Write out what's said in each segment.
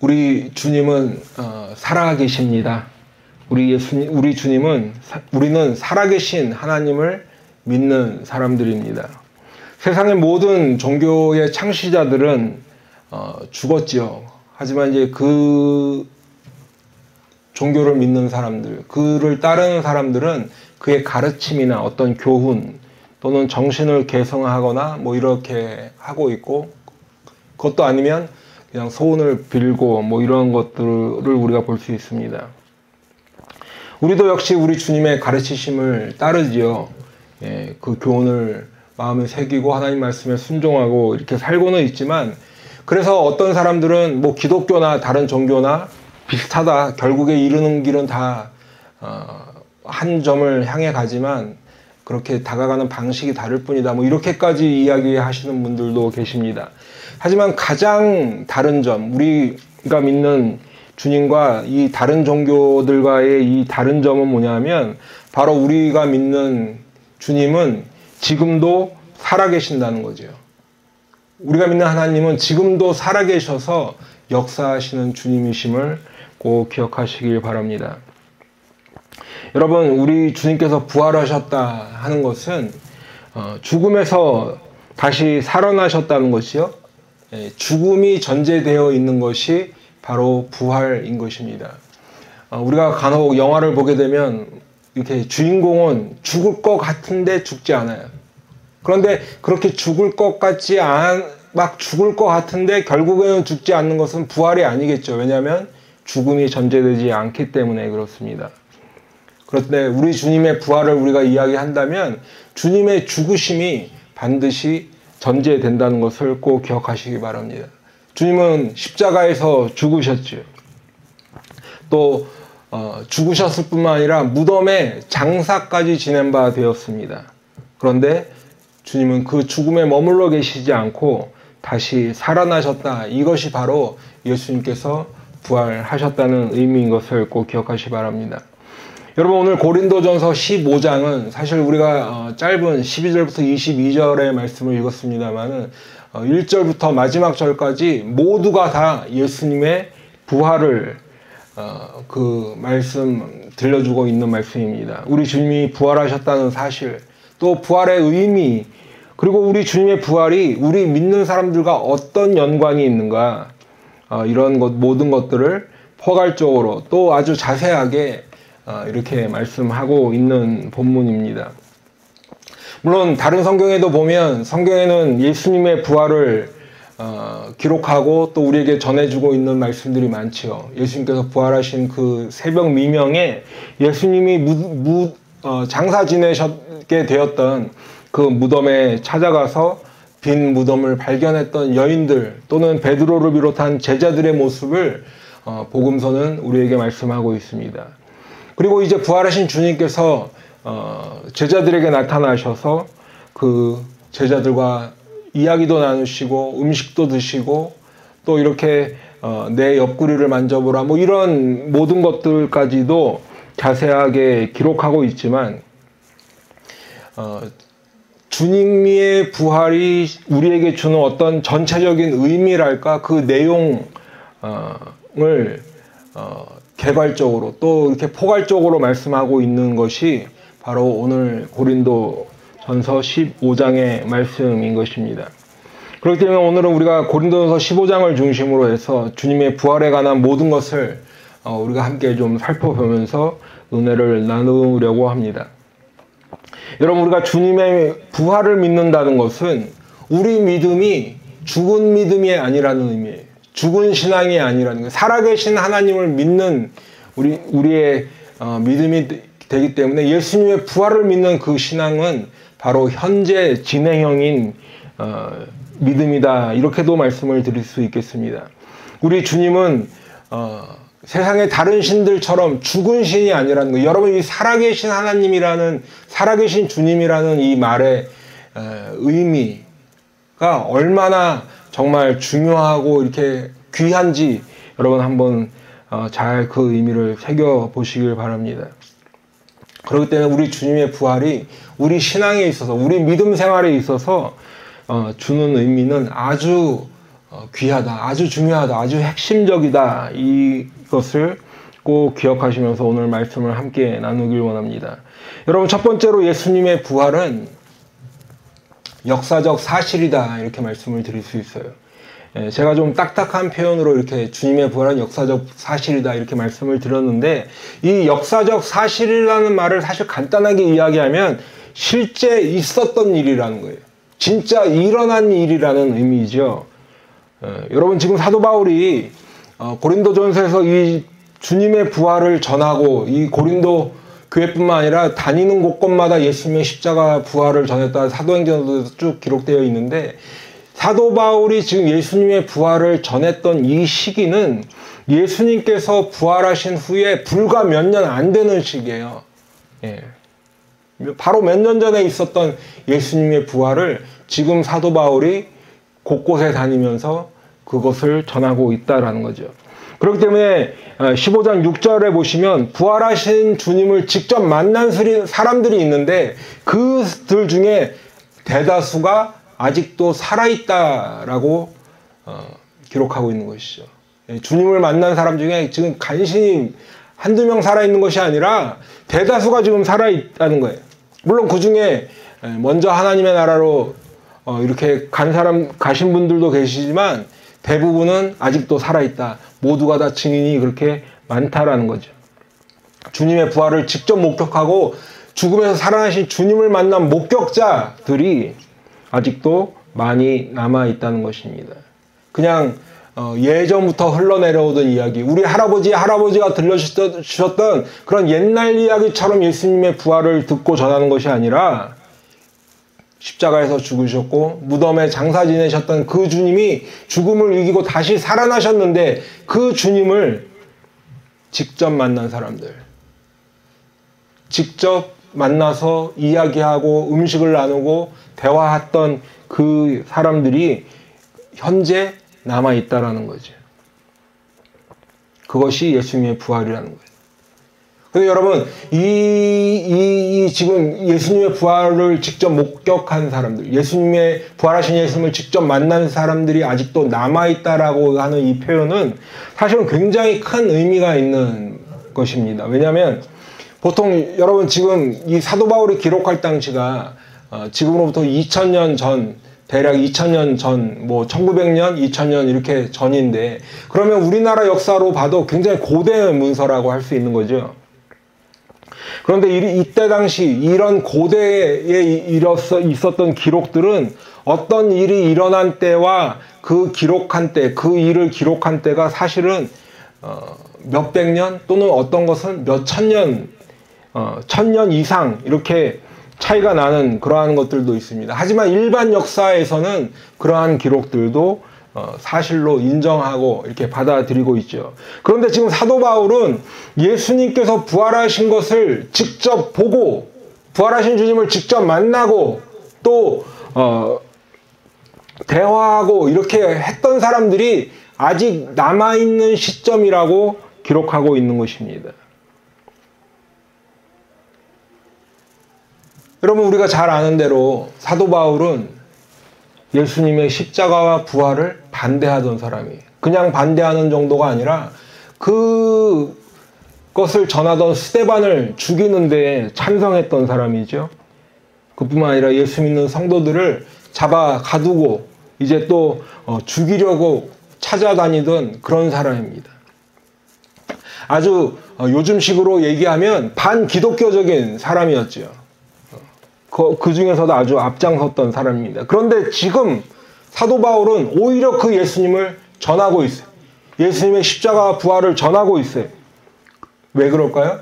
우리 주님은 살아계십니다. 우리 주님은 우리는 살아계신 하나님을 믿는 사람들입니다. 세상의 모든 종교의 창시자들은 죽었지요. 하지만 이제 그 종교를 믿는 사람들, 그를 따르는 사람들은 그의 가르침이나 어떤 교훈 또는 정신을 계승하거나 뭐 이렇게 하고 있고, 그것도 아니면 그냥 소원을 빌고 뭐 이런 것들을 우리가 볼 수 있습니다. 우리도 역시 우리 주님의 가르치심을 따르지요. 예, 그 교훈을 마음에 새기고 하나님 말씀에 순종하고 이렇게 살고는 있지만, 그래서 어떤 사람들은 뭐 기독교나 다른 종교나 비슷하다, 결국에 이르는 길은 다 한 점을 향해 가지만 그렇게 다가가는 방식이 다를 뿐이다, 뭐 이렇게까지 이야기하시는 분들도 계십니다. 하지만 가장 다른 점, 우리가 믿는 주님과 이 다른 종교들과의 이 다른 점은 뭐냐면, 바로 우리가 믿는 주님은 지금도 살아계신다는 거죠. 우리가 믿는 하나님은 지금도 살아계셔서 역사하시는 주님이심을 꼭 기억하시길 바랍니다. 여러분, 우리 주님께서 부활하셨다 하는 것은 죽음에서 다시 살아나셨다는 것이요, 죽음이 전제되어 있는 것이 바로 부활인 것입니다. 우리가 간혹 영화를 보게 되면 이렇게 주인공은 죽을 것 같은데 죽지 않아요. 그런데 그렇게 죽을 것 같지 막 죽을 것 같은데 결국에는 죽지 않는 것은 부활이 아니겠죠. 왜냐하면 죽음이 전제되지 않기 때문에 그렇습니다. 그런데 우리 주님의 부활을 우리가 이야기한다면 주님의 죽으심이 반드시 전제된다는 것을 꼭 기억하시기 바랍니다. 주님은 십자가에서 죽으셨죠. 또 죽으셨을 뿐만 아니라 무덤에 장사까지 지낸 바 되었습니다. 그런데 주님은 그 죽음에 머물러 계시지 않고 다시 살아나셨다. 이것이 바로 예수님께서 부활하셨다는 의미인 것을 꼭 기억하시기 바랍니다. 여러분, 오늘 고린도전서 15장은 사실 우리가 짧은 12절부터 22절의 말씀을 읽었습니다만은 1절부터 마지막 절까지 모두가 다 예수님의 부활을 그 말씀 들려주고 있는 말씀입니다. 우리 주님이 부활하셨다는 사실, 또 부활의 의미, 그리고 우리 주님의 부활이 우리 믿는 사람들과 어떤 연관이 있는가, 이런 모든 것들을 포괄적으로 또 아주 자세하게 이렇게 말씀하고 있는 본문입니다. 물론 다른 성경에도 보면 성경에는 예수님의 부활을 기록하고 또 우리에게 전해주고 있는 말씀들이 많지요. 예수님께서 부활하신 그 새벽 미명에 예수님이 장사 지내셨게 되었던 그 무덤에 찾아가서 빈 무덤을 발견했던 여인들 또는 베드로를 비롯한 제자들의 모습을 복음서는 우리에게 말씀하고 있습니다. 그리고 이제 부활하신 주님께서 제자들에게 나타나셔서 그 제자들과 이야기도 나누시고 음식도 드시고 또 이렇게 내 옆구리를 만져보라, 뭐 이런 모든 것들까지도 자세하게 기록하고 있지만, 주님의 부활이 우리에게 주는 어떤 전체적인 의미랄까, 그 내용을 개괄적으로 또 이렇게 포괄적으로 말씀하고 있는 것이 바로 오늘 고린도전서 15장의 말씀인 것입니다. 그렇기 때문에 오늘은 우리가 고린도전서 15장을 중심으로 해서 주님의 부활에 관한 모든 것을 우리가 함께 좀 살펴보면서 은혜를 나누려고 합니다. 여러분, 우리가 주님의 부활을 믿는다는 것은 우리 믿음이 죽은 믿음이 아니라는 의미예요. 죽은 신앙이 아니라는 거예요. 살아계신 하나님을 믿는 우리의 믿음이 되기 때문에 예수님의 부활을 믿는 그 신앙은 바로 현재 진행형인 믿음이다, 이렇게도 말씀을 드릴 수 있겠습니다. 우리 주님은 세상의 다른 신들처럼 죽은 신이 아니라는 거예요. 여러분, 이 살아계신 하나님이라는, 살아계신 주님이라는 이 말의 의미가 얼마나 정말 중요하고 이렇게 귀한지 여러분 한번 잘 그 의미를 새겨보시길 바랍니다. 그렇기 때문에 우리 주님의 부활이 우리 신앙에 있어서, 우리 믿음 생활에 있어서 주는 의미는 아주 귀하다, 아주 중요하다, 아주 핵심적이다. 이것을 꼭 기억하시면서 오늘 말씀을 함께 나누길 원합니다. 여러분, 첫 번째로 예수님의 부활은 역사적 사실이다, 이렇게 말씀을 드릴 수 있어요. 제가 좀 딱딱한 표현으로 이렇게 주님의 부활은 역사적 사실이다, 이렇게 말씀을 드렸는데, 이 역사적 사실이라는 말을 사실 간단하게 이야기하면 실제 있었던 일이라는 거예요. 진짜 일어난 일이라는 의미죠. 여러분, 지금 사도 바울이 고린도전서에서 이 주님의 부활을 전하고, 이 고린도 교회뿐만 아니라 다니는 곳곳마다 예수님의 십자가 부활을 전했다, 사도행전에도 쭉 기록되어 있는데, 사도 바울이 지금 예수님의 부활을 전했던 이 시기는 예수님께서 부활하신 후에 불과 몇 년 안 되는 시기예요. 바로 몇 년 전에 있었던 예수님의 부활을 지금 사도 바울이 곳곳에 다니면서 그것을 전하고 있다라는 거죠. 그렇기 때문에 15장 6절에 보시면 부활하신 주님을 직접 만난 사람들이 있는데 그들 중에 대다수가 아직도 살아있다라고 기록하고 있는 것이죠. 주님을 만난 사람 중에 지금 간신히 한두 명 살아있는 것이 아니라 대다수가 지금 살아있다는 거예요. 물론 그 중에 먼저 하나님의 나라로 이렇게 가신 분들도 계시지만 대부분은 아직도 살아있다. 모두가 다 증인이 그렇게 많다라는 거죠. 주님의 부활을 직접 목격하고 죽음에서 살아나신 주님을 만난 목격자들이 아직도 많이 남아있다는 것입니다. 그냥 예전부터 흘러내려오던 이야기, 우리 할아버지가 들려주셨던 그런 옛날 이야기처럼 예수님의 부활을 듣고 전하는 것이 아니라 십자가에서 죽으셨고 무덤에 장사 지내셨던 그 주님이 죽음을 이기고 다시 살아나셨는데 그 주님을 직접 만난 사람들, 직접 만나서 이야기하고 음식을 나누고 대화했던 그 사람들이 현재 남아있다라는 거죠. 그것이 예수님의 부활이라는 거예요. 근데 여러분, 지금 예수님의 부활을 직접 목격한 사람들, 예수님의 부활하신 예수님을 직접 만난 사람들이 아직도 남아있다라고 하는 이 표현은 사실은 굉장히 큰 의미가 있는 것입니다. 왜냐하면 보통 여러분 지금 이 사도 바울이 기록할 당시가 지금으로부터 2000년 전, 대략 2000년 전, 뭐 1900년, 2000년 이렇게 전인데, 그러면 우리나라 역사로 봐도 굉장히 고대 문서라고 할 수 있는 거죠. 그런데 이때 당시 이런 고대에 있었던 기록들은 어떤 일이 일어난 때와 그 일을 기록한 때가 사실은 몇백 년 또는 어떤 것은 몇 천년, 1000년 이상 이렇게 차이가 나는 그러한 것들도 있습니다. 하지만 일반 역사에서는 그러한 기록들도 사실로 인정하고 이렇게 받아들이고 있죠. 그런데 지금 사도 바울은 예수님께서 부활하신 것을 직접 보고 부활하신 주님을 직접 만나고 또 대화하고 이렇게 했던 사람들이 아직 남아있는 시점이라고 기록하고 있는 것입니다. 여러분, 우리가 잘 아는 대로 사도 바울은 예수님의 십자가와 부활을 반대하던 사람이에요. 그냥 반대하는 정도가 아니라 그것을 전하던 스데반을 죽이는데 찬성했던 사람이죠. 그뿐만 아니라 예수 믿는 성도들을 잡아 가두고 이제 또 죽이려고 찾아다니던 그런 사람입니다. 아주 요즘식으로 얘기하면 반기독교적인 사람이었죠. 그 중에서도 아주 앞장섰던 사람입니다. 그런데 지금 사도 바울은 오히려 그 예수님을 전하고 있어요. 예수님의 십자가 부활을 전하고 있어요. 왜 그럴까요?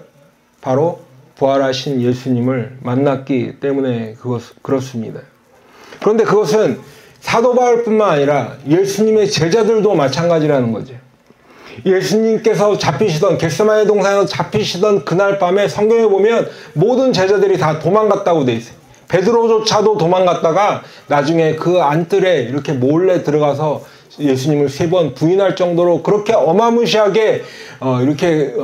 바로 부활하신 예수님을 만났기 때문에 그렇습니다. 그런데 그것은 사도 바울뿐만 아니라 예수님의 제자들도 마찬가지라는 거죠. 예수님께서 겟세마네 동산에서 잡히시던 그날 밤에 성경에 보면 모든 제자들이 다 도망갔다고 돼 있어요. 베드로조차도 도망갔다가 나중에 그 안뜰에 이렇게 몰래 들어가서 예수님을 3번 부인할 정도로 그렇게 어마무시하게 이렇게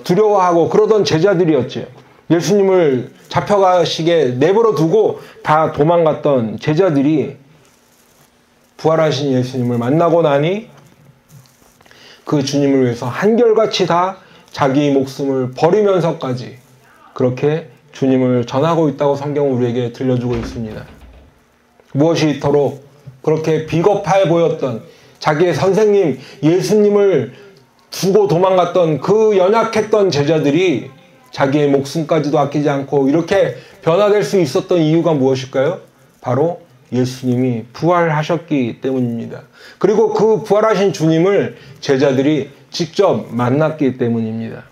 두려워하고 그러던 제자들이었죠. 예수님을 잡혀가시게 내버려 두고 다 도망갔던 제자들이 부활하신 예수님을 만나고 나니 그 주님을 위해서 한결같이 다 자기 목숨을 버리면서까지 그렇게 주님을 전하고 있다고 성경은 우리에게 들려주고 있습니다. 무엇이 이토록 그렇게 비겁해 보였던 자기의 선생님 예수님을 두고 도망갔던 그 연약했던 제자들이 자기의 목숨까지도 아끼지 않고 이렇게 변화될 수 있었던 이유가 무엇일까요? 바로 예수님이 부활하셨기 때문입니다. 그리고 그 부활하신 주님을 제자들이 직접 만났기 때문입니다.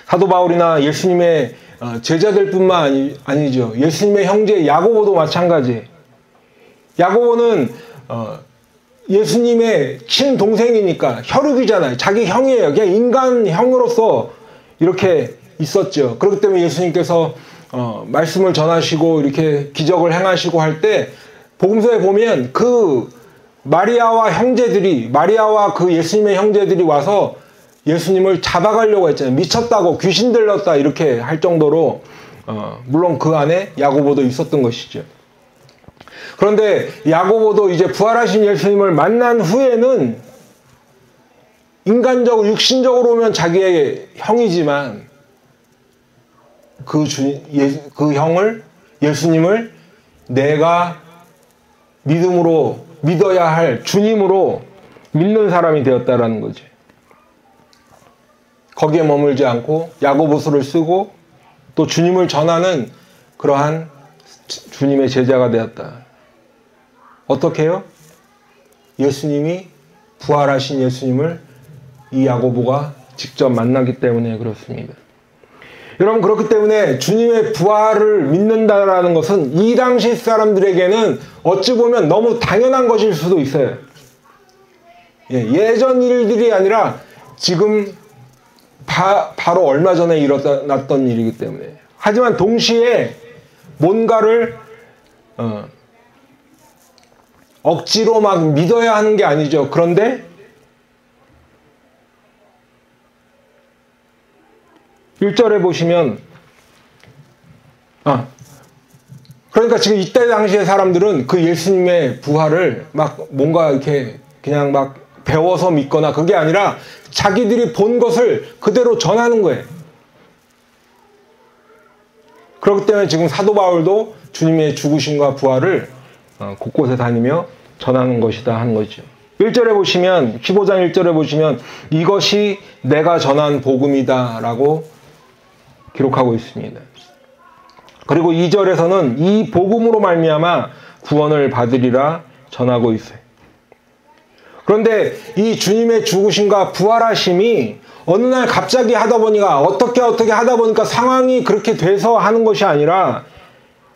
사도 바울이나 예수님의 제자들뿐만 아니죠. 예수님의 형제 야고보도 마찬가지. 야고보는 예수님의 친동생이니까 혈육이잖아요. 자기 형이에요. 그냥 인간 형으로서 이렇게 있었죠. 그렇기 때문에 예수님께서 말씀을 전하시고 이렇게 기적을 행하시고 할 때 복음서에 보면 그 마리아와 그 예수님의 형제들이 와서 예수님을 잡아가려고 했잖아요. 미쳤다고 귀신 들렸다 이렇게 할 정도로 물론 그 안에 야고보도 있었던 것이죠. 그런데 야고보도 이제 부활하신 예수님을 만난 후에는 인간적으로 육신적으로 보면 자기의 형이지만 그 형을 예수님을 내가 믿어야 할 주님으로 믿는 사람이 되었다라는 거죠. 거기에 머물지 않고 야고보서를 쓰고 또 주님을 전하는 그러한 주님의 제자가 되었다. 어떻게 해요? 예수님이 부활하신 예수님을 이 야고보가 직접 만나기 때문에 그렇습니다. 여러분 그렇기 때문에 주님의 부활을 믿는다라는 것은 이 당시 사람들에게는 어찌 보면 너무 당연한 것일 수도 있어요. 예전 일들이 아니라 지금 바로 얼마 전에 일어났던 일이기 때문에. 하지만 동시에 뭔가를 억지로 막 믿어야 하는 게 아니죠. 그런데 1절에 보시면 그러니까 지금 이때 당시의 사람들은 그 예수님의 부활을 막 뭔가 이렇게 그냥 막 배워서 믿거나 그게 아니라 자기들이 본 것을 그대로 전하는 거예요. 그렇기 때문에 지금 사도 바울도 주님의 죽으심과 부활을 곳곳에 다니며 전하는 것이다 하는 거죠. 1절에 보시면 15장 1절에 보시면 이것이 내가 전한 복음이다 라고 기록하고 있습니다. 그리고 2절에서는 이 복음으로 말미암아 구원을 받으리라 전하고 있어요. 그런데 이 주님의 죽으심과 부활하심이 어느 날 갑자기 하다 보니까 어떻게 하다 보니까 상황이 그렇게 돼서 하는 것이 아니라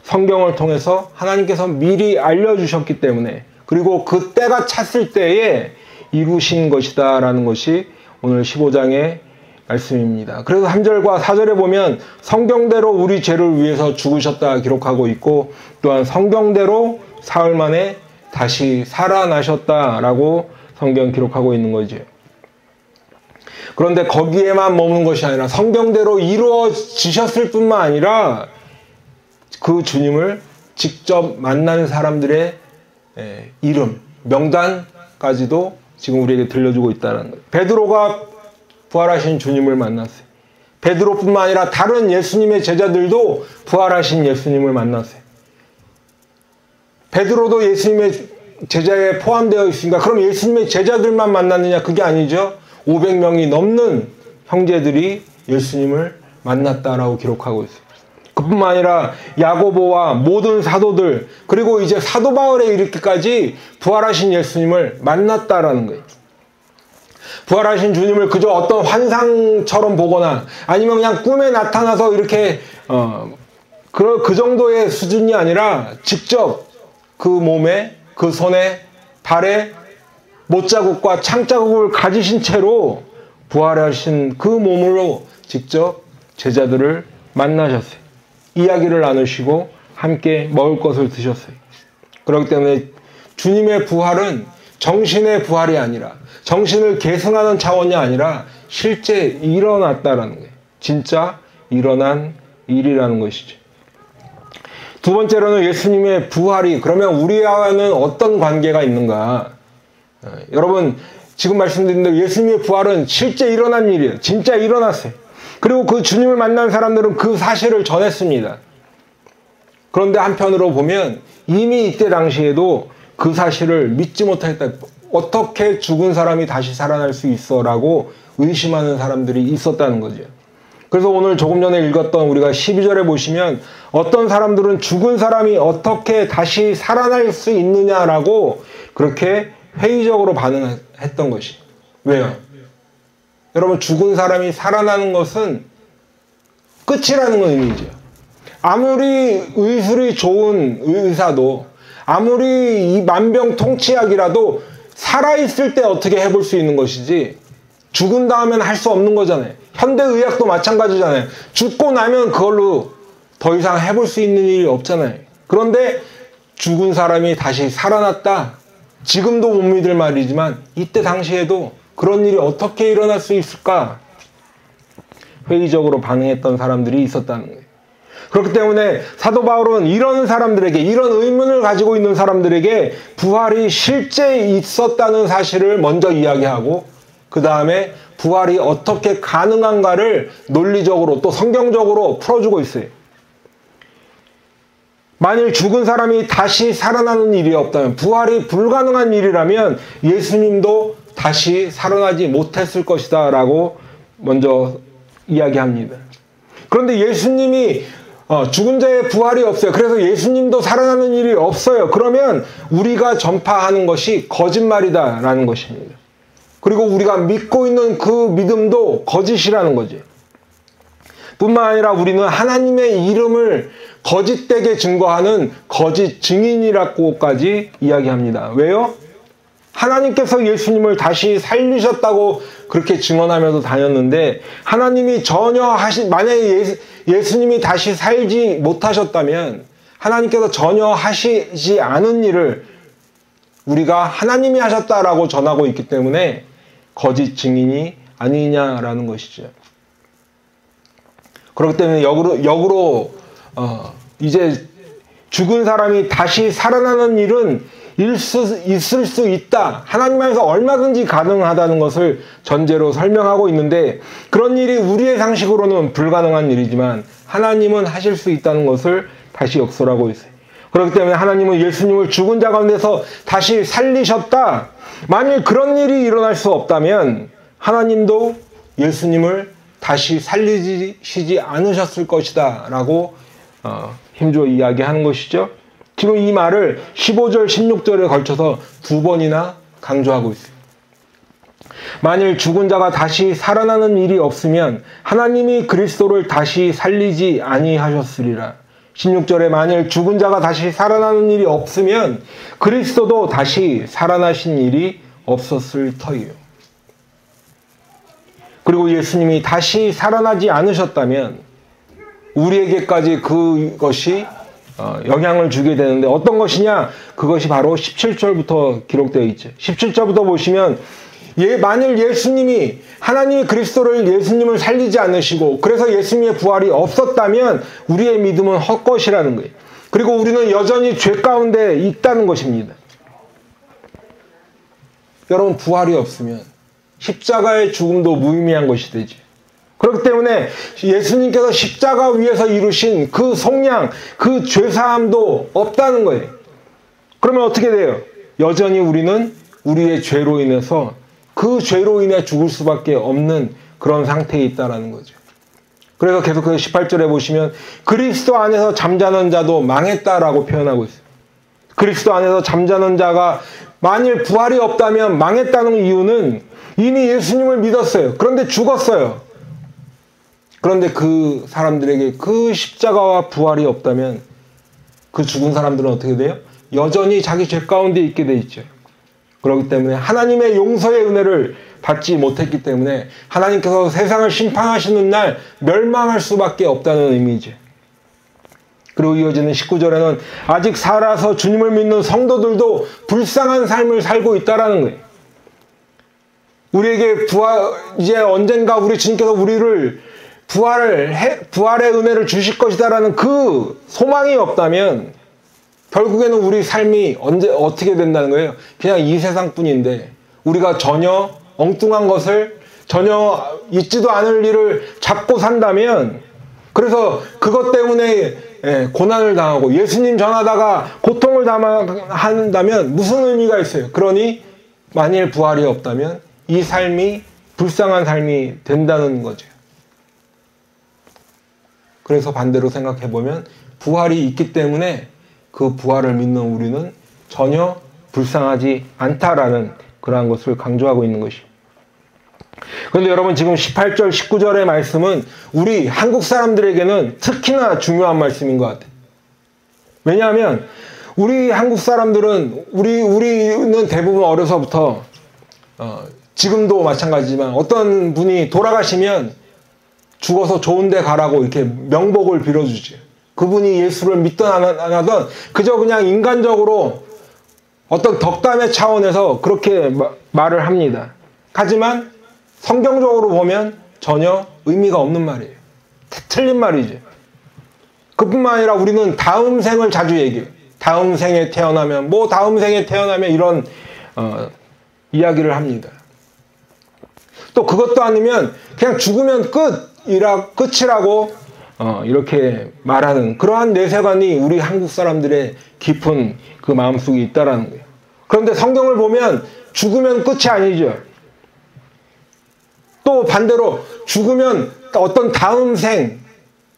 성경을 통해서 하나님께서 미리 알려주셨기 때문에 그리고 그 때가 찼을 때에 이루신 것이다 라는 것이 오늘 15장의 말씀입니다. 그래서 3절과 4절에 보면 성경대로 우리 죄를 위해서 죽으셨다 기록하고 있고 또한 성경대로 사흘 만에 다시 살아나셨다라고 성경 기록하고 있는 거죠. 그런데 거기에만 머무는 것이 아니라 성경대로 이루어지셨을 뿐만 아니라 그 주님을 직접 만난 사람들의 이름, 명단까지도 지금 우리에게 들려주고 있다는 거예요. 베드로가 부활하신 주님을 만났어요. 베드로뿐만 아니라 다른 예수님의 제자들도 부활하신 예수님을 만났어요. 베드로도 예수님의 제자에 포함되어 있으니까 그럼 예수님의 제자들만 만났느냐? 그게 아니죠. 500명이 넘는 형제들이 예수님을 만났다라고 기록하고 있어요. 그뿐만 아니라 야고보와 모든 사도들 그리고 이제 사도 바울에 이르기까지 부활하신 예수님을 만났다라는 거예요. 부활하신 주님을 그저 어떤 환상처럼 보거나 아니면 그냥 꿈에 나타나서 이렇게 그 정도의 수준이 아니라 직접 그 몸에 그 손에 발에 못자국과 창자국을 가지신 채로 부활하신 그 몸으로 직접 제자들을 만나셨어요. 이야기를 나누시고 함께 먹을 것을 드셨어요. 그렇기 때문에 주님의 부활은 정신의 부활이 아니라 정신을 계승하는 차원이 아니라 실제 일어났다라는 거예요. 진짜 일어난 일이라는 것이죠. 두 번째로는 예수님의 부활이 그러면 우리와는 어떤 관계가 있는가? 여러분 지금 말씀드린 대로 예수님의 부활은 실제 일어난 일이에요. 진짜 일어났어요. 그리고 그 주님을 만난 사람들은 그 사실을 전했습니다. 그런데 한편으로 보면 이미 이때 당시에도 그 사실을 믿지 못했다. 어떻게 죽은 사람이 다시 살아날 수 있어? 라고 의심하는 사람들이 있었다는 거죠. 그래서 오늘 조금 전에 읽었던 우리가 12절에 보시면 어떤 사람들은 죽은 사람이 어떻게 다시 살아날 수 있느냐라고 그렇게 회의적으로 반응했던 것이. 왜요? 여러분 죽은 사람이 살아나는 것은 끝이라는 의미죠. 아무리 의술이 좋은 의사도 아무리 이 만병통치약이라도 살아있을 때 어떻게 해볼 수 있는 것이지 죽은 다음엔 할 수 없는 거잖아요. 현대의학도 마찬가지잖아요. 죽고 나면 그걸로 더 이상 해볼 수 있는 일이 없잖아요. 그런데 죽은 사람이 다시 살아났다. 지금도 못 믿을 말이지만 이때 당시에도 그런 일이 어떻게 일어날 수 있을까? 회의적으로 반응했던 사람들이 있었다는 거예요. 그렇기 때문에 사도 바울은 이런 사람들에게, 이런 의문을 가지고 있는 사람들에게 부활이 실제 있었다는 사실을 먼저 이야기하고 그 다음에 부활이 어떻게 가능한가를 논리적으로 또 성경적으로 풀어주고 있어요. 만일 죽은 사람이 다시 살아나는 일이 없다면, 부활이 불가능한 일이라면 예수님도 다시 살아나지 못했을 것이다 라고 먼저 이야기합니다. 그런데 예수님이 죽은 자의 부활이 없어요. 그래서 예수님도 살아나는 일이 없어요. 그러면 우리가 전파하는 것이 거짓말이다 라는 것입니다. 그리고 우리가 믿고 있는 그 믿음도 거짓이라는 거지. 뿐만 아니라 우리는 하나님의 이름을 거짓되게 증거하는 거짓 증인이라고까지 이야기합니다. 왜요? 하나님께서 예수님을 다시 살리셨다고 그렇게 증언하면서 다녔는데 하나님이 만약에 예수님이 다시 살지 못하셨다면 하나님께서 전혀 하시지 않은 일을 우리가 하나님이 하셨다라고 전하고 있기 때문에 거짓 증인이 아니냐라는 것이죠. 그렇기 때문에 역으로 이제 죽은 사람이 다시 살아나는 일은 있을 수 있다. 하나님 안에서 얼마든지 가능하다는 것을 전제로 설명하고 있는데 그런 일이 우리의 상식으로는 불가능한 일이지만 하나님은 하실 수 있다는 것을 다시 역설하고 있어요. 그렇기 때문에 하나님은 예수님을 죽은 자 가운데서 다시 살리셨다. 만일 그런 일이 일어날 수 없다면 하나님도 예수님을 다시 살리시지 않으셨을 것이다 라고 힘주어 이야기하는 것이죠. 지금 이 말을 15절, 16절에 걸쳐서 두 번이나 강조하고 있어요. 만일 죽은 자가 다시 살아나는 일이 없으면 하나님이 그리스도를 다시 살리지 아니하셨으리라. 16절에 만일 죽은 자가 다시 살아나는 일이 없으면 그리스도도 다시 살아나신 일이 없었을 터이요. 그리고 예수님이 다시 살아나지 않으셨다면 우리에게까지 그것이 영향을 주게 되는데 어떤 것이냐? 그것이 바로 17절부터 기록되어 있죠. 17절부터 보시면 만일 하나님이 그리스도를 예수님을 살리지 않으시고 그래서 예수님의 부활이 없었다면 우리의 믿음은 헛것이라는 거예요. 그리고 우리는 여전히 죄 가운데 있다는 것입니다. 여러분 부활이 없으면 십자가의 죽음도 무의미한 것이 되죠. 그렇기 때문에 예수님께서 십자가 위에서 이루신 그 속량, 그 죄사함도 없다는 거예요. 그러면 어떻게 돼요? 여전히 우리는 우리의 죄로 인해서 그 죄로 인해 죽을 수밖에 없는 그런 상태에 있다는 거죠. 그래서 계속해서 18절에 보시면 그리스도 안에서 잠자는 자도 망했다라고 표현하고 있어요. 그리스도 안에서 잠자는 자가 만일 부활이 없다면 망했다는 이유는 이미 예수님을 믿었어요. 그런데 죽었어요. 그런데 그 사람들에게 그 십자가와 부활이 없다면 그 죽은 사람들은 어떻게 돼요? 여전히 자기 죄 가운데 있게 돼 있죠. 그렇기 때문에 하나님의 용서의 은혜를 받지 못했기 때문에 하나님께서 세상을 심판하시는 날 멸망할 수밖에 없다는 의미죠. 그리고 이어지는 19절에는 아직 살아서 주님을 믿는 성도들도 불쌍한 삶을 살고 있다라는 거예요. 우리에게 이제 언젠가 우리 주님께서 우리를 부활의 은혜를 주실 것이다라는 그 소망이 없다면 결국에는 우리 삶이 어떻게 된다는 거예요? 그냥 이 세상뿐인데 우리가 전혀 엉뚱한 것을 전혀 있지도 않을 일을 잡고 산다면, 그래서 그것 때문에 고난을 당하고 예수님 전하다가 고통을 당한다면 무슨 의미가 있어요? 그러니 만일 부활이 없다면 이 삶이 불쌍한 삶이 된다는 거죠. 그래서 반대로 생각해보면 부활이 있기 때문에 그 부활을 믿는 우리는 전혀 불쌍하지 않다라는 그러한 것을 강조하고 있는 것입니다. 그런데 여러분, 지금 18절, 19절의 말씀은 우리 한국 사람들에게는 특히나 중요한 말씀인 것 같아요. 왜냐하면 우리 한국 사람들은 우리는 대부분 어려서부터 지금도 마찬가지지만 어떤 분이 돌아가시면 죽어서 좋은 데 가라고 이렇게 명복을 빌어주지. 그분이 예수를 믿든 안 하든 그저 그냥 인간적으로 어떤 덕담의 차원에서 그렇게 말을 합니다. 하지만 성경적으로 보면 전혀 의미가 없는 말이에요. 틀린 말이죠. 그뿐만 아니라 우리는 다음 생을 자주 얘기해요. 다음 생에 태어나면 다음 생에 태어나면 이런 이야기를 합니다. 또 그것도 아니면 그냥 죽으면 끝이라고 이렇게 말하는 그러한 내세관이 우리 한국 사람들의 깊은 그 마음속에 있다라는 거예요. 그런데 성경을 보면 죽으면 끝이 아니죠. 또 반대로 죽으면 어떤 다음 생,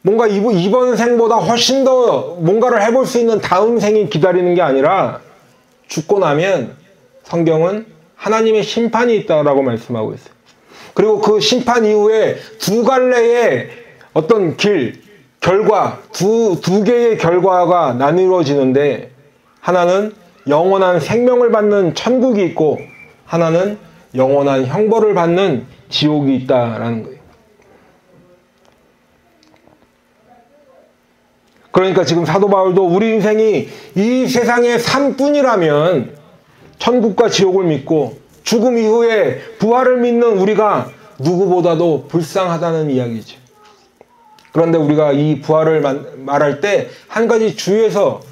뭔가 이번 생보다 훨씬 더 뭔가를 해볼 수 있는 다음 생이 기다리는 게 아니라 죽고 나면 성경은 하나님의 심판이 있다라고 말씀하고 있어요. 그리고 그 심판 이후에 두 갈래의 어떤 결과, 두 개의 결과가 나누어지는데 하나는 영원한 생명을 받는 천국이 있고 하나는 영원한 형벌을 받는 지옥이 있다라는 거예요. 그러니까 지금 사도 바울도 우리 인생이 이 세상의 삶뿐이라면 천국과 지옥을 믿고 죽음 이후에 부활을 믿는 우리가 누구보다도 불쌍하다는 이야기죠. 그런데 우리가 이 부활을 말할 때 한 가지 주의해서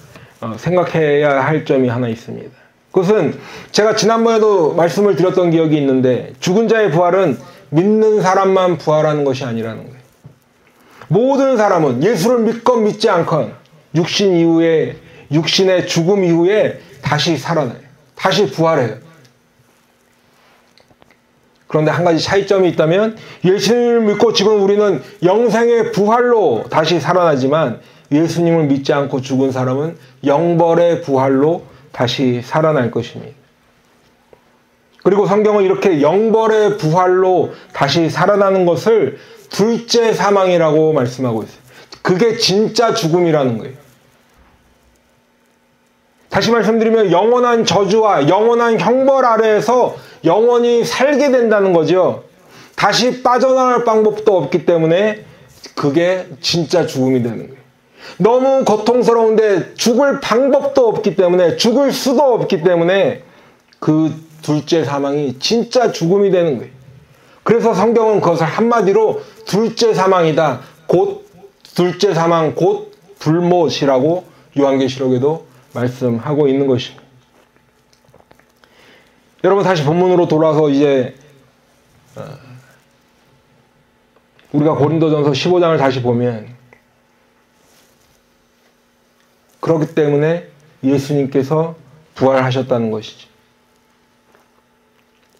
생각해야 할 점이 하나 있습니다. 그것은 제가 지난번에도 말씀을 드렸던 기억이 있는데 죽은 자의 부활은 믿는 사람만 부활하는 것이 아니라는 거예요. 모든 사람은 예수를 믿건 믿지 않건 육신의 죽음 이후에 다시 살아나요. 다시 부활해요. 그런데 한 가지 차이점이 있다면 예수님을 믿고 지금 우리는 영생의 부활로 다시 살아나지만 예수님을 믿지 않고 죽은 사람은 영벌의 부활로 다시 살아날 것입니다. 그리고 성경은 이렇게 영벌의 부활로 다시 살아나는 것을 둘째 사망이라고 말씀하고 있어요. 그게 진짜 죽음이라는 거예요. 다시 말씀드리면 영원한 저주와 영원한 형벌 아래에서 영원히 살게 된다는 거죠. 다시 빠져나갈 방법도 없기 때문에 그게 진짜 죽음이 되는 거예요. 너무 고통스러운데 죽을 방법도 없기 때문에, 죽을 수도 없기 때문에 그 둘째 사망이 진짜 죽음이 되는 거예요. 그래서 성경은 그것을 한마디로 둘째 사망이다, 둘째 사망 곧 불못이라고 요한계시록에도 말씀하고 있는 것입니다. 여러분, 다시 본문으로 돌아서 이제 우리가 고린도전서 15장을 다시 보면, 그렇기 때문에 예수님께서 부활하셨다는 것이죠.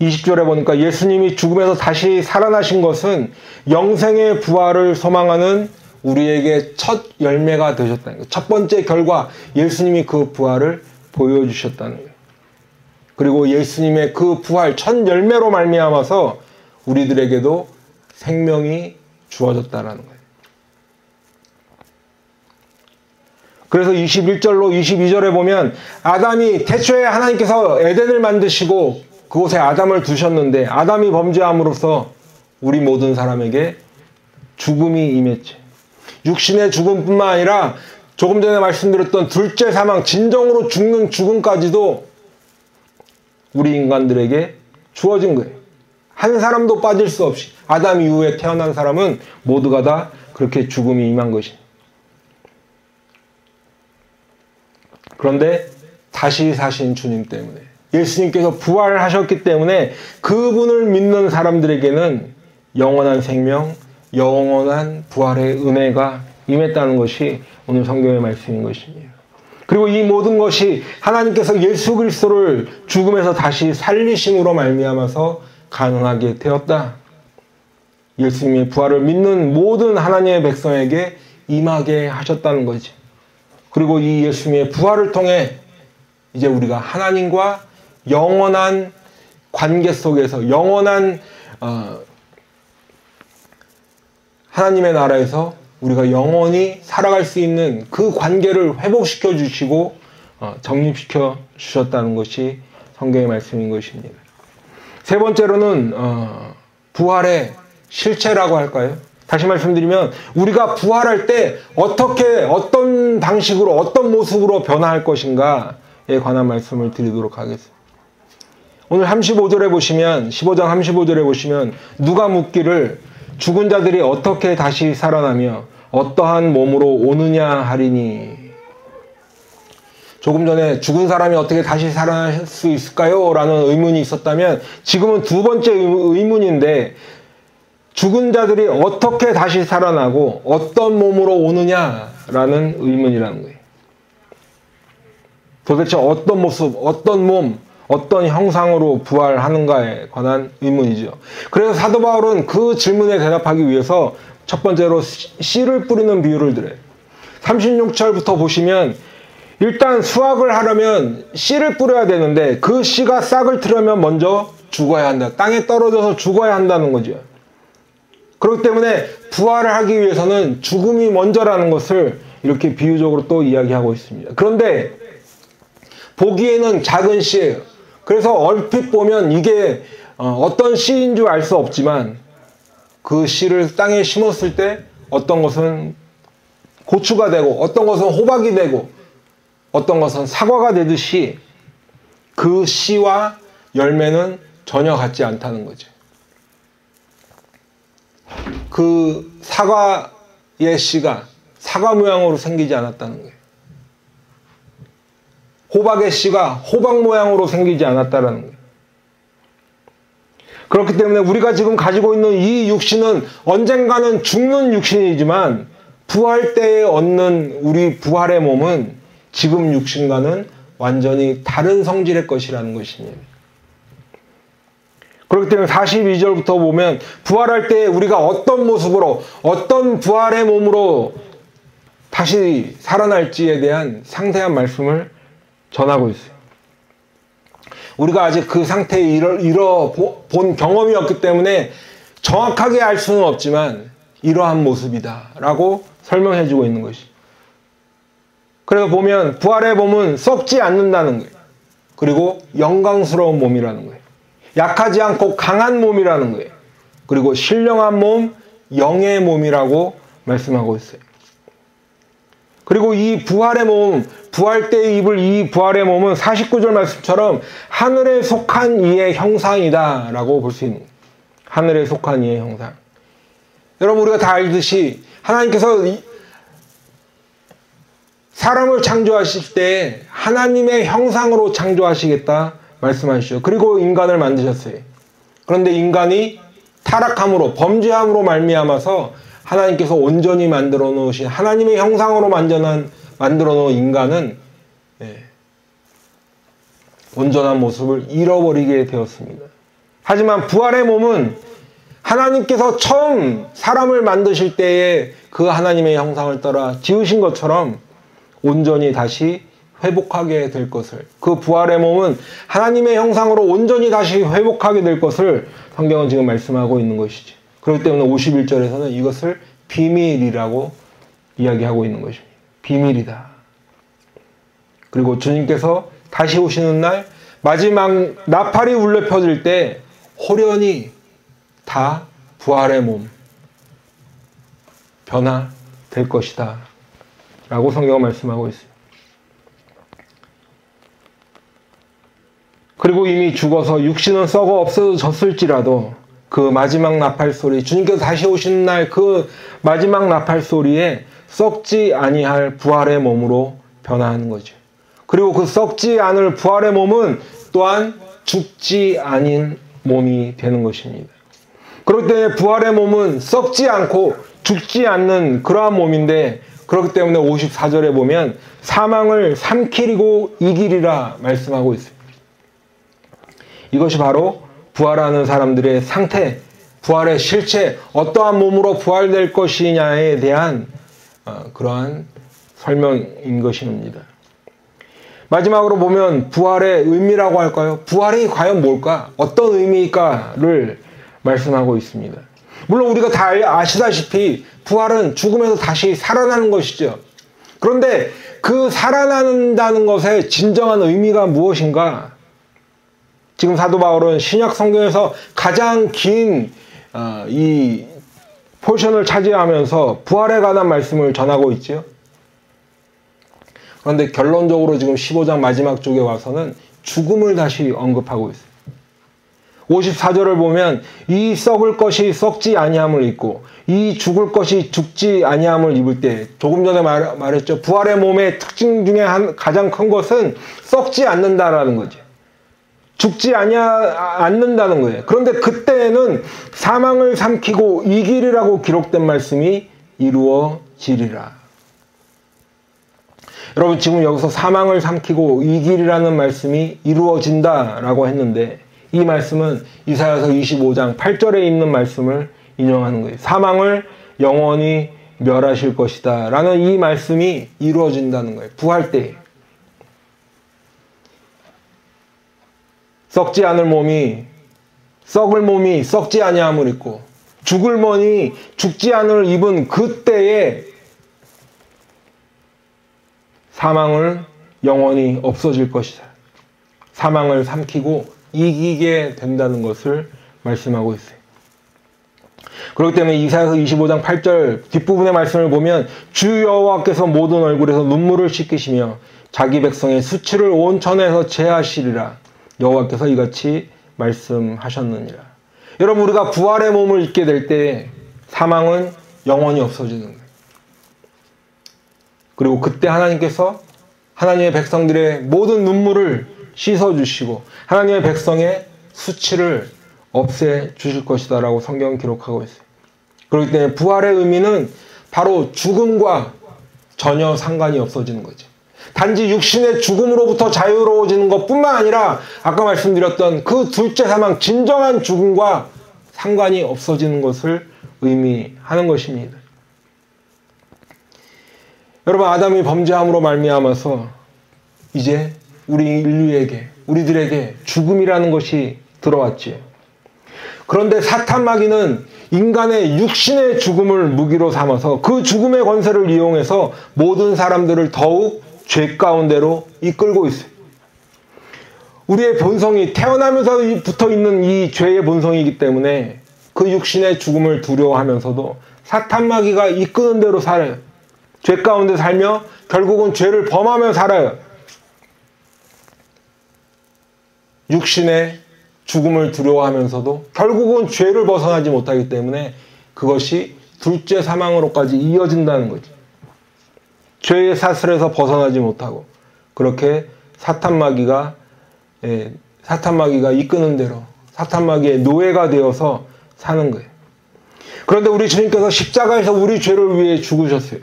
20절에 보니까 예수님이 죽음에서 다시 살아나신 것은 영생의 부활을 소망하는 우리에게 첫 열매가 되셨다는 거예요. 첫 번째 결과, 예수님이 그 부활을 보여주셨다는 거예요. 그리고 예수님의 그 부활, 첫 열매로 말미암아서 우리들에게도 생명이 주어졌다는 거예요. 그래서 21절로 22절에 보면 아담이 태초에 하나님께서 에덴을 만드시고 그곳에 아담을 두셨는데 아담이 범죄함으로써 우리 모든 사람에게 죽음이 임했지. 육신의 죽음뿐만 아니라 조금 전에 말씀드렸던 둘째 사망, 진정으로 죽는 죽음까지도 우리 인간들에게 주어진 거예요. 한 사람도 빠질 수 없이 아담 이후에 태어난 사람은 모두가 다 그렇게 죽음이 임한 것이. 그런데 다시 사신 주님 때문에, 예수님께서 부활하셨기 때문에 그분을 믿는 사람들에게는 영원한 생명, 영원한 부활의 은혜가 임했다는 것이 오늘 성경의 말씀인 것입니다. 그리고 이 모든 것이 하나님께서 예수 그리스도를 죽음에서 다시 살리심으로 말미암아서 가능하게 되었다. 예수님의 부활을 믿는 모든 하나님의 백성에게 임하게 하셨다는 거지. 그리고 이 예수님의 부활을 통해 이제 우리가 하나님과 영원한 관계 속에서, 영원한 하나님의 나라에서 우리가 영원히 살아갈 수 있는 그 관계를 회복시켜 주시고 정립시켜 주셨다는 것이 성경의 말씀인 것입니다. 세 번째로는 부활의 실체라고 할까요? 다시 말씀드리면 우리가 부활할 때 어떻게, 어떤 방식으로, 어떤 모습으로 변화할 것인가에 관한 말씀을 드리도록 하겠습니다. 오늘 35절에 보시면, 15장 35절에 보시면 누가 묻기를 죽은 자들이 어떻게 다시 살아나며 어떠한 몸으로 오느냐 하리니. 조금 전에 죽은 사람이 어떻게 다시 살아날 수 있을까요? 라는 의문이 있었다면 지금은 두 번째 의문인데, 죽은 자들이 어떻게 다시 살아나고 어떤 몸으로 오느냐라는 의문이라는 거예요. 도대체 어떤 모습, 어떤 몸, 어떤 형상으로 부활하는가에 관한 의문이죠. 그래서 사도 바울은 그 질문에 대답하기 위해서 첫 번째로 씨를 뿌리는 비유를 드려요. 36절부터 보시면 일단 수확을 하려면 씨를 뿌려야 되는데 그 씨가 싹을 트려면 먼저 죽어야 한다. 땅에 떨어져서 죽어야 한다는 거죠. 그렇기 때문에 부활을 하기 위해서는 죽음이 먼저라는 것을 이렇게 비유적으로 또 이야기하고 있습니다. 그런데 보기에는 작은 씨예요. 그래서 얼핏 보면 이게 어떤 씨인 줄 알 수 없지만 그 씨를 땅에 심었을 때 어떤 것은 고추가 되고 어떤 것은 호박이 되고 어떤 것은 사과가 되듯이 그 씨와 열매는 전혀 같지 않다는 거죠. 그 사과의 씨가 사과 모양으로 생기지 않았다는 거예요. 호박의 씨가 호박 모양으로 생기지 않았다는 거예요. 그렇기 때문에 우리가 지금 가지고 있는 이 육신은 언젠가는 죽는 육신이지만 부활 때에 얻는 우리 부활의 몸은 지금 육신과는 완전히 다른 성질의 것이라는 것입니다. 그렇기 때문에 42절부터 보면 부활할 때 우리가 어떤 모습으로, 어떤 부활의 몸으로 다시 살아날지에 대한 상세한 말씀을 전하고 있어요. 우리가 아직 그 상태에 이뤄본 경험이 없기 때문에 정확하게 알 수는 없지만 이러한 모습이다 라고 설명해 주고 있는 것이. 그래서 보면 부활의 몸은 썩지 않는다는 거예요. 그리고 영광스러운 몸이라는 거예요. 약하지 않고 강한 몸이라는 거예요. 그리고 신령한 몸, 영의 몸이라고 말씀하고 있어요. 그리고 이 부활의 몸, 부활 때 입을 이 부활의 몸은 49절 말씀처럼 하늘에 속한 이의 형상이다 라고 볼 수 있는 거예요. 하늘에 속한 이의 형상. 여러분 우리가 다 알듯이 하나님께서 사람을 창조하실 때 하나님의 형상으로 창조하시겠다 말씀하시죠. 그리고 인간을 만드셨어요. 그런데 인간이 타락함으로, 범죄함으로 말미암아서 하나님께서 온전히 만들어 놓으신 하나님의 형상으로 만들어 놓은 인간은 온전한 모습을 잃어버리게 되었습니다. 하지만 부활의 몸은 하나님께서 처음 사람을 만드실 때에 그 하나님의 형상을 따라 지으신 것처럼 온전히 다시 회복하게 될 것을, 그 부활의 몸은 하나님의 형상으로 온전히 다시 회복하게 될 것을 성경은 지금 말씀하고 있는 것이지. 그렇기 때문에 51절에서는 이것을 비밀이라고 이야기하고 있는 것입니다. 비밀이다. 그리고 주님께서 다시 오시는 날 마지막 나팔이 울려 퍼질 때 호련히 다 부활의 몸 변화될 것이다 라고 성경은 말씀하고 있습니다. 그리고 이미 죽어서 육신은 썩어 없어졌을지라도 그 마지막 나팔 소리, 주님께서 다시 오시는 날 그 마지막 나팔 소리에 썩지 아니할 부활의 몸으로 변화하는 거죠. 그리고 그 썩지 않을 부활의 몸은 또한 죽지 아닌 몸이 되는 것입니다. 그렇기 때문에 부활의 몸은 썩지 않고 죽지 않는 그러한 몸인데, 그렇기 때문에 54절에 보면 사망을 삼키리고 이기리라 말씀하고 있습니다. 이것이 바로 부활하는 사람들의 상태, 부활의 실체, 어떠한 몸으로 부활될 것이냐에 대한 그러한 설명인 것입니다. 마지막으로 보면 부활의 의미라고 할까요? 부활이 과연 뭘까? 어떤 의미일까를 말씀하고 있습니다. 물론 우리가 다 아시다시피 부활은 죽음에서 다시 살아나는 것이죠. 그런데 그 살아난다는 것의 진정한 의미가 무엇인가? 지금 사도 바울은 신약 성경에서 가장 긴 이 포션을 차지하면서 부활에 관한 말씀을 전하고 있죠. 그런데 결론적으로 지금 15장 마지막 쪽에 와서는 죽음을 다시 언급하고 있어요. 54절을 보면 이 썩을 것이 썩지 아니함을 입고 이 죽을 것이 죽지 아니함을 입을 때, 조금 전에 말했죠. 부활의 몸의 특징 중에 가장 큰 것은 썩지 않는다라는 거죠. 죽지 않는다는 거예요. 그런데 그때에는 사망을 삼키고 이기리라고 기록된 말씀이 이루어지리라. 여러분, 지금 여기서 사망을 삼키고 이기리라는 말씀이 이루어진다라고 했는데, 이 말씀은 이사야서 25장 8절에 있는 말씀을 인용하는 거예요. 사망을 영원히 멸하실 것이다 라는 이 말씀이 이루어진다는 거예요. 부활 때에. 썩지 않을 몸이, 썩을 몸이 썩지 아니함을 입고 죽을 몸이 죽지 않을 입은 그때에 사망을 영원히 없어질 것이다. 사망을 삼키고 이기게 된다는 것을 말씀하고 있어요. 그렇기 때문에 이사야서 25장 8절 뒷부분의 말씀을 보면 주 여호와께서 모든 얼굴에서 눈물을 씻기시며 자기 백성의 수치를 온 천에서 제하시리라. 여호와께서 이같이 말씀하셨느니라. 여러분, 우리가 부활의 몸을 입게 될 때 사망은 영원히 없어지는 거예요. 그리고 그때 하나님께서 하나님의 백성들의 모든 눈물을 씻어주시고 하나님의 백성의 수치를 없애주실 것이다 라고 성경은 기록하고 있어요. 그렇기 때문에 부활의 의미는 바로 죽음과 전혀 상관이 없어지는 거죠. 단지 육신의 죽음으로부터 자유로워지는 것뿐만 아니라 아까 말씀드렸던 그 둘째 사망, 진정한 죽음과 상관이 없어지는 것을 의미하는 것입니다. 여러분, 아담이 범죄함으로 말미암아서 이제 우리 인류에게, 우리들에게 죽음이라는 것이 들어왔지요. 그런데 사탄 마귀는 인간의 육신의 죽음을 무기로 삼아서 그 죽음의 권세를 이용해서 모든 사람들을 더욱 죄 가운데로 이끌고 있어요. 우리의 본성이 태어나면서부터 있는 이 죄의 본성이기 때문에 그 육신의 죽음을 두려워하면서도 사탄 마귀가 이끄는 대로 살아요. 죄 가운데 살며 결국은 죄를 범하며 살아요. 육신의 죽음을 두려워하면서도 결국은 죄를 벗어나지 못하기 때문에 그것이 둘째 사망으로까지 이어진다는 거죠. 죄의 사슬에서 벗어나지 못하고 그렇게 사탄 마귀가 이끄는 대로 사탄 마귀의 노예가 되어서 사는 거예요. 그런데 우리 주님께서 십자가에서 우리 죄를 위해 죽으셨어요.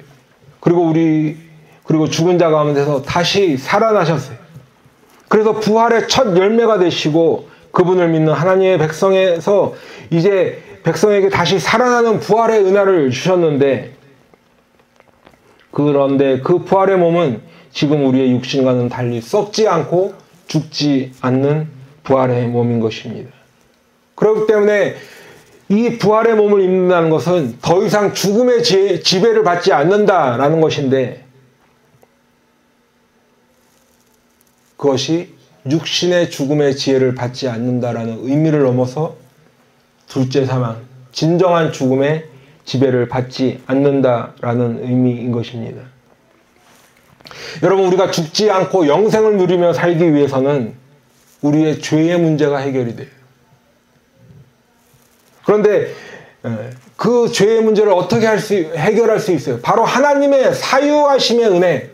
그리고 죽은 자 가운데서 다시 살아나셨어요. 그래서 부활의 첫 열매가 되시고 그분을 믿는 하나님의 백성에서 이제 백성에게 다시 살아나는 부활의 은혜를 주셨는데, 그런데 그 부활의 몸은 지금 우리의 육신과는 달리 썩지 않고 죽지 않는 부활의 몸인 것입니다. 그렇기 때문에 이 부활의 몸을 입는다는 것은 더 이상 죽음의 지배를 받지 않는다라는 것인데, 그것이 육신의 죽음의 지혜를 받지 않는다라는 의미를 넘어서 둘째 사망, 진정한 죽음의 지배를 받지 않는다라는 의미인 것입니다. 여러분, 우리가 죽지 않고 영생을 누리며 살기 위해서는 우리의 죄의 문제가 해결이 돼요. 그런데 그 죄의 문제를 어떻게 해결할 수 있어요? 바로 하나님의 사유하심의 은혜,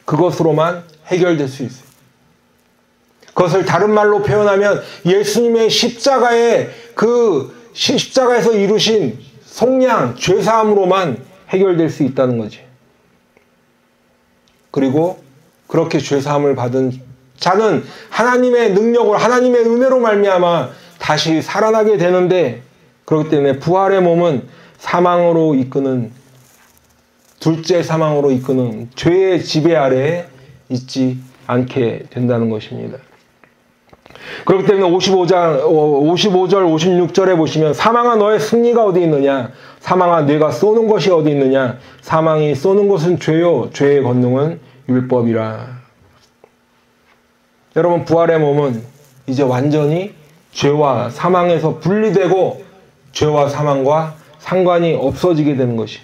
그것으로만 해결될 수 있어요. 그것을 다른 말로 표현하면 예수님의 십자가에서 이루신 속량, 죄사함으로만 해결될 수 있다는 거지. 그리고 그렇게 죄사함을 받은 자는 하나님의 능력을, 하나님의 은혜로 말미암아 다시 살아나게 되는데, 그렇기 때문에 부활의 몸은 사망으로 이끄는, 둘째 사망으로 이끄는 죄의 지배 아래에 있지 않게 된다는 것입니다. 그렇기 때문에 55절, 56절에 보시면 사망아 너의 승리가 어디 있느냐? 사망아 네가 쏘는 것이 어디 있느냐? 사망이 쏘는 것은 죄요, 죄의 권능은 율법이라. 여러분, 부활의 몸은 이제 완전히 죄와 사망에서 분리되고 죄와 사망과 상관이 없어지게 되는 것이,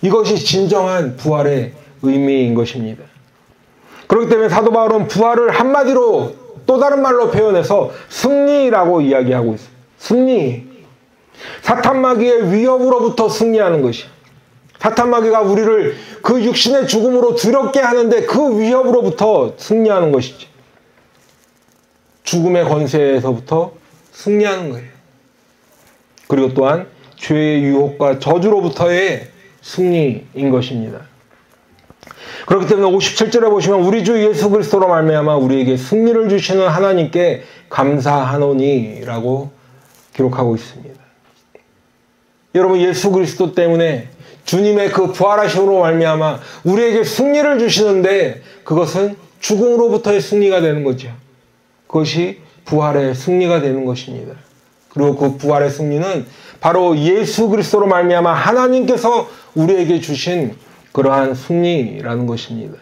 이것이 진정한 부활의 의미인 것입니다. 그렇기 때문에 사도 바울은 부활을 한마디로 또 다른 말로 표현해서 승리라고 이야기하고 있어요. 승리. 사탄마귀의 위협으로부터 승리하는 것이. 사탄마귀가 우리를 그 육신의 죽음으로 두렵게 하는데 그 위협으로부터 승리하는 것이지. 죽음의 권세에서부터 승리하는 거예요. 그리고 또한 죄의 유혹과 저주로부터의 승리인 것입니다. 그렇기 때문에 57절에 보시면 우리 주 예수 그리스도로 말미암아 우리에게 승리를 주시는 하나님께 감사하노니 라고 기록하고 있습니다. 여러분, 예수 그리스도 때문에 주님의 그 부활하심으로 말미암아 우리에게 승리를 주시는데 그것은 죽음으로부터의 승리가 되는 거죠. 그것이 부활의 승리가 되는 것입니다. 그리고 그 부활의 승리는 바로 예수 그리스도로 말미암아 하나님께서 우리에게 주신 그러한 승리라는 것입니다.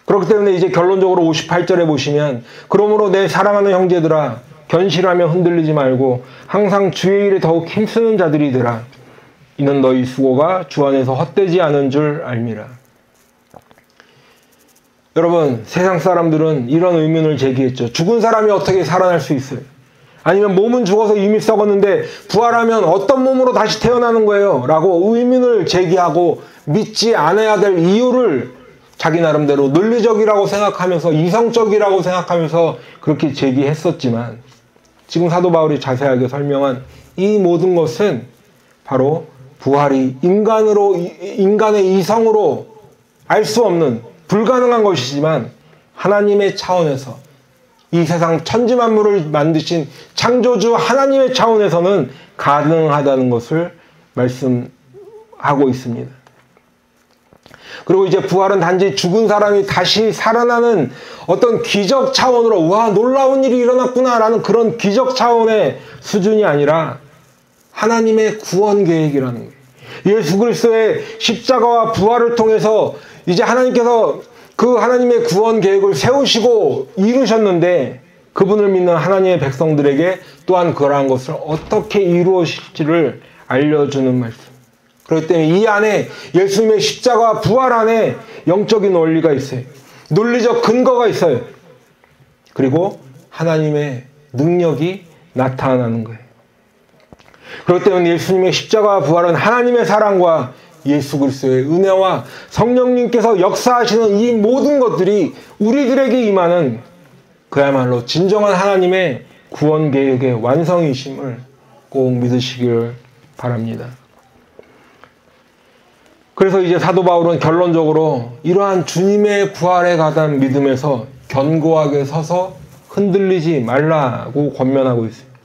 그렇기 때문에 이제 결론적으로 58절에 보시면 그러므로 내 사랑하는 형제들아 견실하며 흔들리지 말고 항상 주의 일에 더욱 힘쓰는 자들이 되라. 이는 너희 수고가 주 안에서 헛되지 않은 줄 알미라. 여러분, 세상 사람들은 이런 의문을 제기했죠. 죽은 사람이 어떻게 살아날 수 있어요? 아니면 몸은 죽어서 이미 썩었는데 부활하면 어떤 몸으로 다시 태어나는 거예요? 라고 의문을 제기하고 믿지 않아야 될 이유를 자기 나름대로 논리적이라고 생각하면서 이성적이라고 생각하면서 그렇게 제기했었지만, 지금 사도 바울이 자세하게 설명한 이 모든 것은 바로 부활이 인간의 이성으로 알 수 없는 불가능한 것이지만 하나님의 차원에서, 이 세상 천지만물을 만드신 창조주 하나님의 차원에서는 가능하다는 것을 말씀하고 있습니다. 그리고 이제 부활은 단지 죽은 사람이 다시 살아나는 어떤 기적 차원으로 와 놀라운 일이 일어났구나 라는 그런 기적 차원의 수준이 아니라 하나님의 구원 계획이라는 거예요. 예수 그리스도의 십자가와 부활을 통해서 이제 하나님께서 그 하나님의 구원 계획을 세우시고 이루셨는데 그분을 믿는 하나님의 백성들에게 또한 그러한 것을 어떻게 이루어질지를 알려주는 말씀. 그렇기 때문에 이 안에 예수님의 십자가와 부활 안에 영적인 원리가 있어요. 논리적 근거가 있어요. 그리고 하나님의 능력이 나타나는 거예요. 그렇기 때문에 예수님의 십자가와 부활은 하나님의 사랑과 예수 그리스도의 은혜와 성령님께서 역사하시는 이 모든 것들이 우리들에게 임하는 그야말로 진정한 하나님의 구원 계획의 완성이심을 꼭 믿으시길 바랍니다. 그래서 이제 사도 바울은 결론적으로 이러한 주님의 부활에 관한 믿음에서 견고하게 서서 흔들리지 말라고 권면하고 있습니다.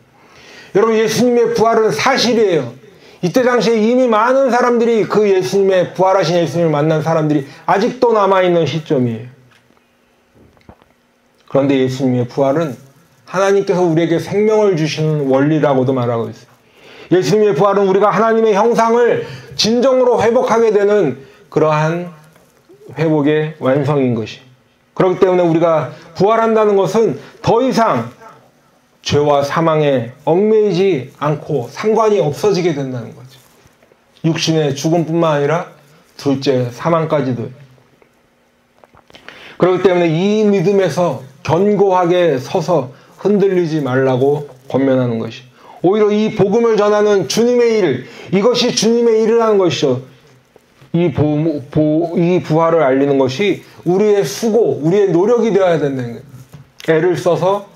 여러분, 예수님의 부활은 사실이에요. 이때 당시에 이미 많은 사람들이 그 예수님의 부활하신 예수님을 만난 사람들이 아직도 남아있는 시점이에요. 그런데 예수님의 부활은 하나님께서 우리에게 생명을 주시는 원리라고도 말하고 있어요. 예수님의 부활은 우리가 하나님의 형상을 진정으로 회복하게 되는 그러한 회복의 완성인 것이. 그렇기 때문에 우리가 부활한다는 것은 더 이상 죄와 사망에 얽매이지 않고 상관이 없어지게 된다는 거죠. 육신의 죽음뿐만 아니라 둘째 사망까지도. 그렇기 때문에 이 믿음에서 견고하게 서서 흔들리지 말라고 권면하는 것이. 오히려 이 복음을 전하는 주님의 일, 이것이 주님의 일이라는 것이죠. 이 부활을 알리는 것이 우리의 수고, 우리의 노력이 되어야 된다는 거예요. 애를 써서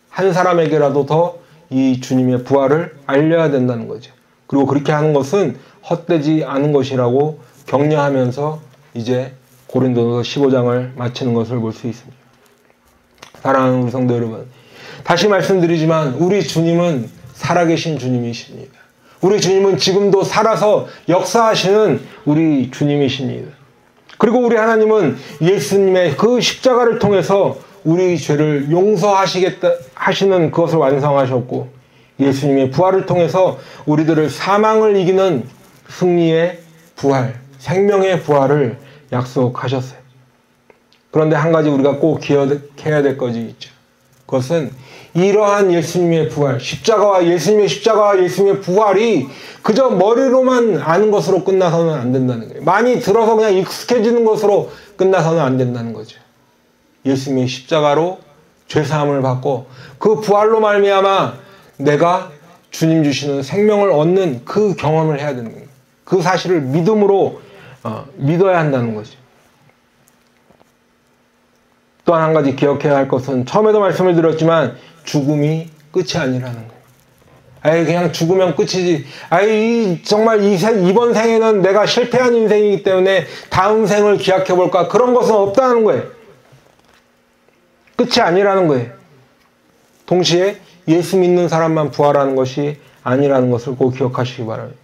한 사람에게라도 더 이 주님의 부활을 알려야 된다는 거죠. 그리고 그렇게 하는 것은 헛되지 않은 것이라고 격려하면서 이제 고린도서 15장을 마치는 것을 볼 수 있습니다. 사랑하는 우리 성도 여러분, 다시 말씀드리지만 우리 주님은 살아계신 주님이십니다. 우리 주님은 지금도 살아서 역사하시는 우리 주님이십니다. 그리고 우리 하나님은 예수님의 그 십자가를 통해서 우리 죄를 용서하시겠다 하시는 그것을 완성하셨고, 예수님의 부활을 통해서 우리들을 사망을 이기는 승리의 부활, 생명의 부활을 약속하셨어요. 그런데 한 가지 우리가 꼭 기억해야 될 것이 있죠. 그것은 이러한 예수님의 부활, 예수님의 십자가와 예수님의 부활이 그저 머리로만 아는 것으로 끝나서는 안 된다는 거예요. 많이 들어서 그냥 익숙해지는 것으로 끝나서는 안 된다는 거죠. 예수님의 십자가로 죄사함을 받고 그 부활로 말미암아 내가 주님 주시는 생명을 얻는 그 경험을 해야 되는 거예요. 그 사실을 믿음으로 믿어야 한다는 거죠. 또한 한 가지 기억해야 할 것은 처음에도 말씀을 드렸지만 죽음이 끝이 아니라는 거예요. 아예 그냥 죽으면 끝이지. 정말 이번 생에는 내가 실패한 인생이기 때문에 다음 생을 기약해볼까? 그런 것은 없다는 거예요. 끝이 아니라는 거예요. 동시에 예수 믿는 사람만 부활하는 것이 아니라는 것을 꼭 기억하시기 바랍니다.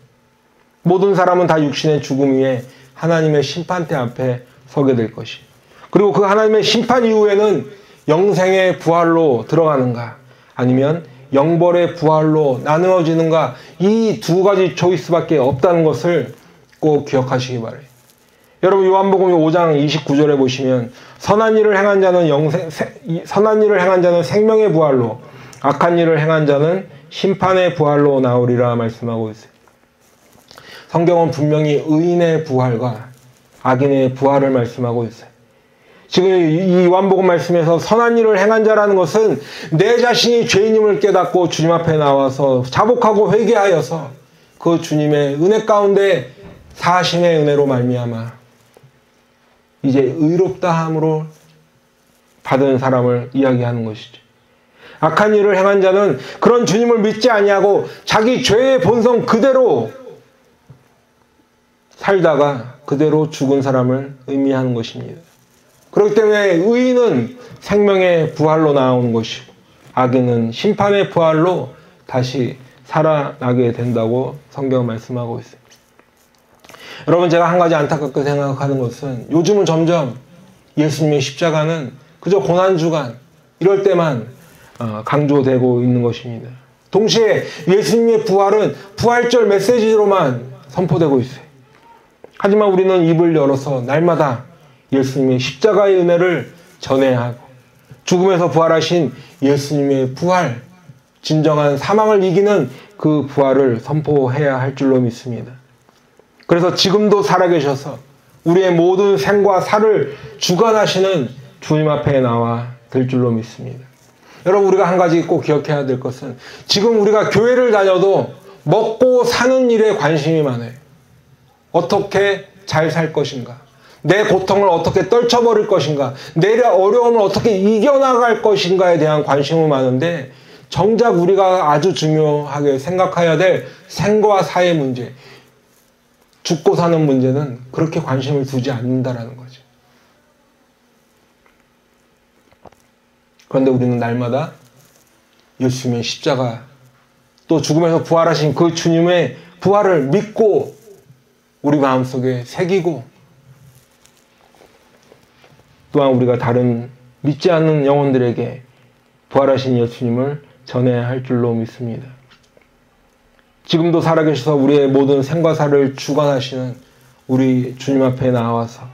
모든 사람은 다 육신의 죽음 위에 하나님의 심판대 앞에 서게 될 것이. 그리고 그 하나님의 심판 이후에는 영생의 부활로 들어가는가 아니면 영벌의 부활로 나누어지는가, 이 두 가지 초이스밖에 없다는 것을 꼭 기억하시기 바랍니다. 여러분 요한복음 5장 29절에 보시면 선한 일을 행한 자는 생명의 부활로, 악한 일을 행한 자는 심판의 부활로 나오리라 말씀하고 있어요. 성경은 분명히 의인의 부활과 악인의 부활을 말씀하고 있어요. 지금 이 요한복음 말씀에서 선한 일을 행한 자라는 것은 내 자신이 죄인임을 깨닫고 주님 앞에 나와서 자복하고 회개하여서 그 주님의 은혜 가운데 사심의 은혜로 말미암아 이제 의롭다함으로 받은 사람을 이야기하는 것이죠. 악한 일을 행한 자는 그런 주님을 믿지 아니하고 자기 죄의 본성 그대로 살다가 그대로 죽은 사람을 의미하는 것입니다. 그렇기 때문에 의인은 생명의 부활로 나오는 것이고 악인은 심판의 부활로 다시 살아나게 된다고 성경은 말씀하고 있습니다. 여러분, 제가 한 가지 안타깝게 생각하는 것은 요즘은 점점 예수님의 십자가는 그저 고난주간 이럴 때만 강조되고 있는 것입니다. 동시에 예수님의 부활은 부활절 메시지로만 선포되고 있어요. 하지만 우리는 입을 열어서 날마다 예수님의 십자가의 은혜를 전해야 하고 죽음에서 부활하신 예수님의 부활, 진정한 사망을 이기는 그 부활을 선포해야 할 줄로 믿습니다. 그래서 지금도 살아계셔서 우리의 모든 생과 사를 주관하시는 주님 앞에 나와 될 줄로 믿습니다. 여러분, 우리가 한 가지 꼭 기억해야 될 것은 지금 우리가 교회를 다녀도 먹고 사는 일에 관심이 많아요. 어떻게 잘 살 것인가? 내 고통을 어떻게 떨쳐버릴 것인가? 내 어려움을 어떻게 이겨나갈 것인가에 대한 관심은 많은데 정작 우리가 아주 중요하게 생각해야 될 생과 사의 문제, 죽고 사는 문제는 그렇게 관심을 두지 않는다라는 거죠. 그런데 우리는 날마다 예수님의 십자가, 또 죽음에서 부활하신 그 주님의 부활을 믿고 우리 마음속에 새기고, 또한 우리가 다른 믿지 않는 영혼들에게 부활하신 예수님을 전해야 할 줄로 믿습니다. 지금도 살아계셔서 우리의 모든 생과 사를 주관하시는 우리 주님 앞에 나와서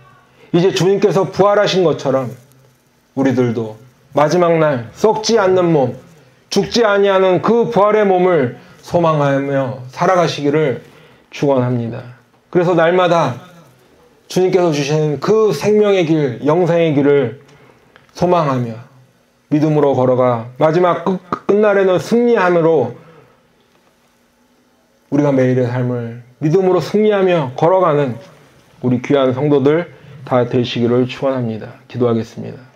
이제 주님께서 부활하신 것처럼 우리들도 마지막 날 썩지 않는 몸, 죽지 아니하는 그 부활의 몸을 소망하며 살아가시기를 축원합니다. 그래서 날마다 주님께서 주시는 그 생명의 길, 영생의 길을 소망하며 믿음으로 걸어가 마지막 끝날에는 승리함으로 우리가 매일의 삶을 믿음으로 승리하며 걸어가는 우리 귀한 성도들 다 되시기를 축원합니다. 기도하겠습니다.